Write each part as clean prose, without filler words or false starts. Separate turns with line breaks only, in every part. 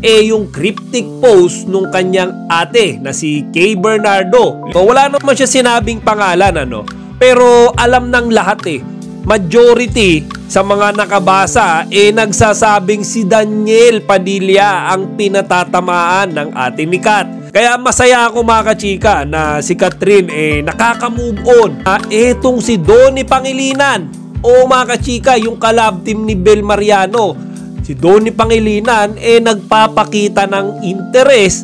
yung cryptic post nung kanyang ate na si Kay Bernardo. So, wala naman siya sinabing pangalan, pero alam ng lahat majority sa mga nakabasa nagsasabing si Daniel Padilla ang pinatatamaan ng ate ni Kat. Kaya masaya ako mga kachika na si Catherine nakaka-move on. Etong si Donnie Pangilinan mga kachika, yung collab team ni Bel Mariano. Si Donnie Pangilinan nagpapakita ng interes.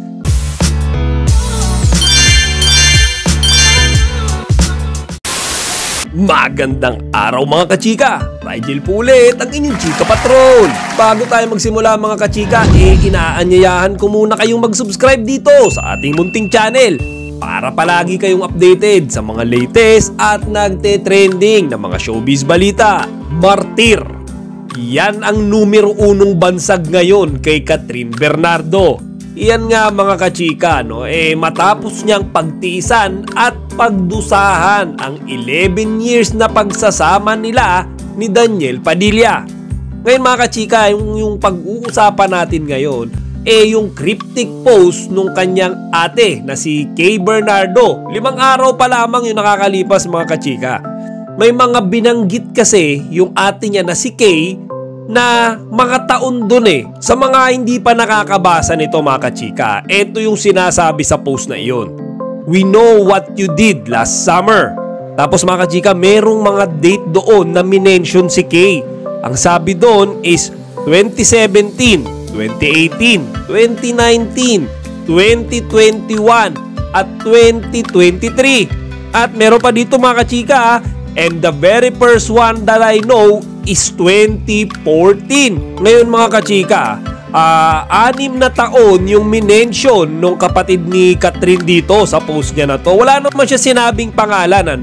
Magandang araw mga kachika! Rigel po ulit ang inyong Chika Patrol. Bago tayo magsimula mga kachika, inaanyayahan ko muna kayong mag-subscribe dito sa ating munting channel para palagi kayong updated sa mga latest at nagte-trending na mga showbiz balita. Martir, yan ang numero 1 bansag ngayon kay Catherine Bernardo. Iyan nga mga kachika, matapos niyang pagtiisan at pagdusahan ang 11 years na pagsasama nila ni Daniel Padilla. Ngayon mga kachika, yung pag-uusapan natin ngayon yung cryptic post nung kanyang ate na si Kay Bernardo. 5 araw pa lamang yung nakakalipas mga kachika. May mga binanggit kasi yung ate niya na si Kay na mga taon dun Sa mga hindi pa nakakabasa nito mga kachika, ito yung sinasabi sa post na iyon. We know what you did last summer. Tapos mga kachika, merong mga date doon na minention si Kay. Ang sabi doon is 2017, 2018, 2019, 2021 at 2023. At meron pa dito mga kachika, and the very first one that I know is 2014. Ngayon mga kachika, 6 na taon yung minention nung kapatid ni Catherine dito sa post niya na to. Wala naman siya sinabing pangalan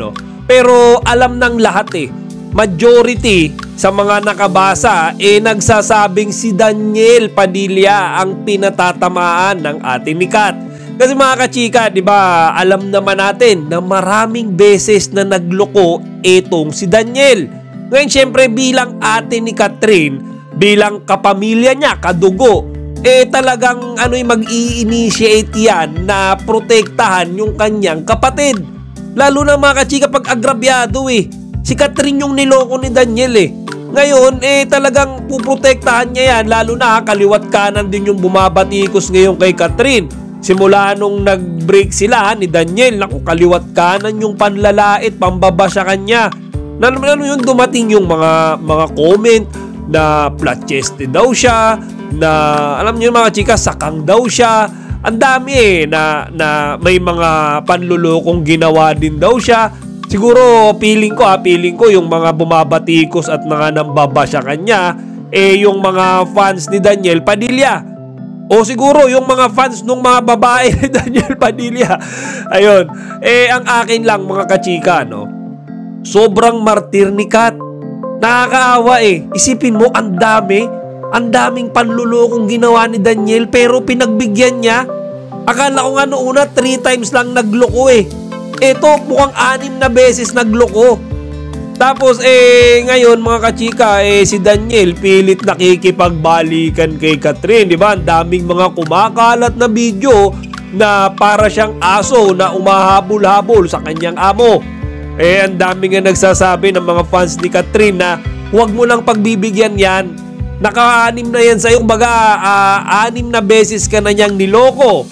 pero alam ng lahat majority sa mga nakabasa nagsasabing si Daniel Padilla ang pinatatamaan ng ate ni Kat. Kasi mga kachika, di ba, alam naman natin na maraming beses na nagloko etong si Daniel. Ngayon, syempre bilang ate ni Catherine, bilang kapamilya niya, kadugo, talagang mag-i-initiate yan na protektahan yung kanyang kapatid. Lalo na mga kachika pag agrabyado Si Catherine yung niloko ni Daniel Ngayon, talagang puprotektahan niya yan, lalo na kaliwat kanan din yung bumabatikos ngayon kay Catherine. Simula nung nag-break sila ni Daniel, kaliwat kanan yung panlalait, pambaba sa kanya. Yung dumating yung mga comment na flat-chested daw siya, na alam niyo mga chika, sakang daw siya. Ang dami na may mga panlulokong ginawa din daw siya. Siguro feeling ko yung mga bumabatikos at mga nambaba sa kanya yung mga fans ni Daniel Padilla. O siguro yung mga fans nung mga babae ni Daniel Padilla. Ayun. Ang akin lang mga kachika, sobrang martir ni Kat. Nakakaawa Isipin mo, ang daming panlulokong ginawa ni Daniel pero pinagbigyan niya. Akala ko nga noong una 3 times lang nagloko Ito mukhang 6 na beses nagloko. Tapos ngayon mga kachika, si Daniel pilit nakikipagbalikan kay Catherine, di ba? Ang daming mga kumakalat na video na para siyang aso na umahabol-habol sa kanyang amo. Ang daming nga nagsasabi ng mga fans ni Catherine na huwag mo lang pagbibigyan yan. Naka-6 na yan sa'yo, baga 6 na beses ka na niyang niloko.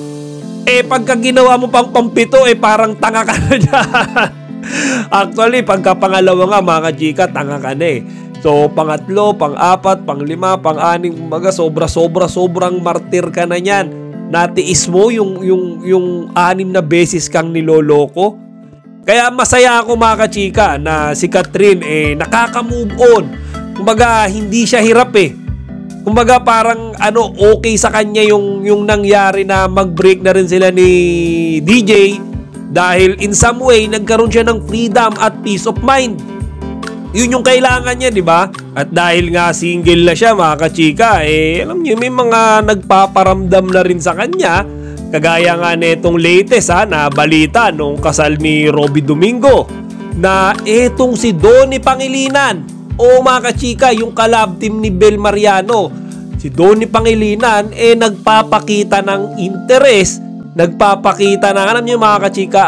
Pagka ginawa mo pang pampito, parang tanga ka na dyan. Actually, pagka-pangalawa nga mga kachika, tanga ka na So, pangatlo, pang-4, pang-5, pang-6, mga sobrang martir ka na yan. Natiis mo yung 6 na beses kang niloloko. Kaya masaya ako mga kachika na si Catherine nakaka-move on. Kumbaga, hindi siya hirap Kumbaga, parang okay sa kanya yung nangyari na mag-break na rin sila ni DJ. Dahil in some way, nagkaroon siya ng freedom at peace of mind. Yun yung kailangan niya, di ba? At dahil nga single na siya, mga kachika, alam niyo, may mga nagpaparamdam na rin sa kanya. Kagaya nga netong latest na balita nung kasal ni Robby Domingo. Na etong si Donnie Pangilinan. Mga kachika, yung collab team ni Bel Mariano. si Donnie Pangilinan nagpapakita ng interest, nagpapakita ng, alam niyo mga kachika,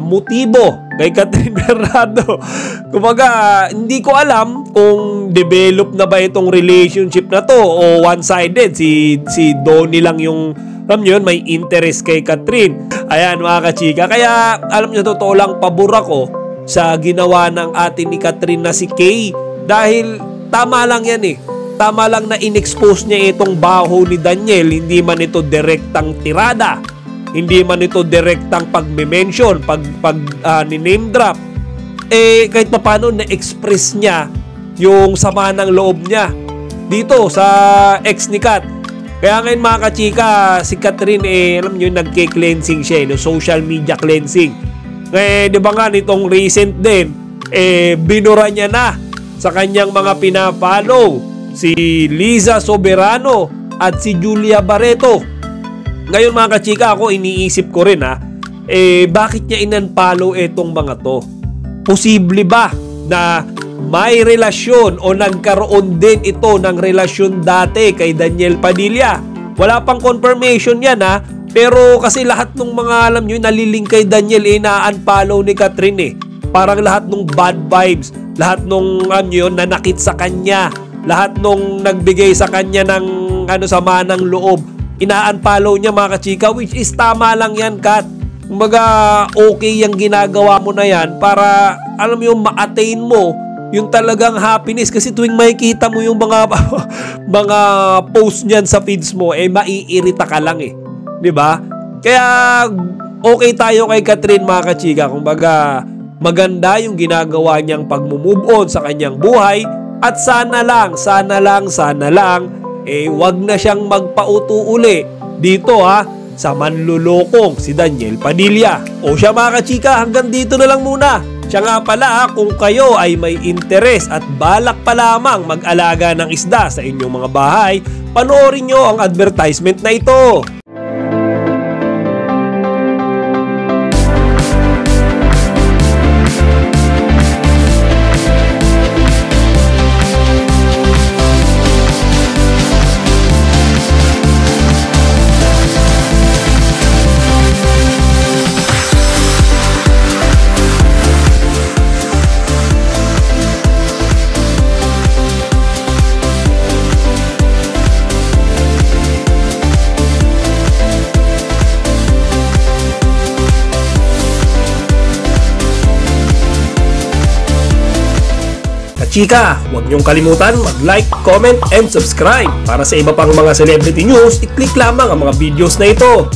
motibo kay Catherine Bernardo. Kumbaga, hindi ko alam kung develop na ba itong relationship na to o one-sided. Si Donnie lang yung, alam niyo yun, may interest kay Catherine. Ayan mga kachika. Kaya, alam niyo, totoo lang, pabor ako sa ginawa ng atin ni Catherine na si Kay. Dahil, tama lang yan Tama lang na in-expose niya itong baho ni Daniel, hindi man ito direktang tirada, hindi man ito direktang pag-mention, ni-name drop. Kahit paano na-express niya yung sama ng loob niya dito sa ex ni Kat. Kaya ngayon mga kachika, si Catherine alam niyo, nagke-cleansing siya, social media cleansing. Di ba nga nitong recent din, binura niya na sa kanyang mga pina-follow si Liza Soberano at si Julia Barreto. Ngayon mga kachika, ako iniisip ko rin bakit niya in-unfollow etong mga to? Posible ba na may relasyon o nagkaroon din ito ng relasyon dati kay Daniel Padilla? Wala pang confirmation yan pero kasi lahat ng mga alam nyo naliling kay Daniel na-unfollow ni Catherine Parang lahat ng bad vibes, lahat ng nanakit sa kanya, lahat nung nagbigay sa kanya ng sama ng loob, ina-unfollow niya mga kachika, which is tama lang yan, Kat. Kumbaga, okay yung ginagawa mo na yan para, alam mo yung ma-attain mo yung talagang happiness. Kasi tuwing makikita mo yung mga mga post niyan sa feeds mo, maiirita ka lang Diba? Kaya, okay tayo kay Catherine mga kachika. Kumbaga, maganda yung ginagawa niyang pag-move on sa kanyang buhay. At sana lang, wag na siyang magpauto uli dito sa manlulokong si Daniel Padilla. O siya mga kachika, hanggang dito na lang muna. Siya nga pala kung kayo ay may interes at balak pa lamang mag-alaga ng isda sa inyong mga bahay, panoorin nyo ang advertisement na ito. Chika, huwag niyong kalimutan mag-like, comment, and subscribe. Para sa iba pang mga celebrity news, i-click lamang ang mga videos na ito.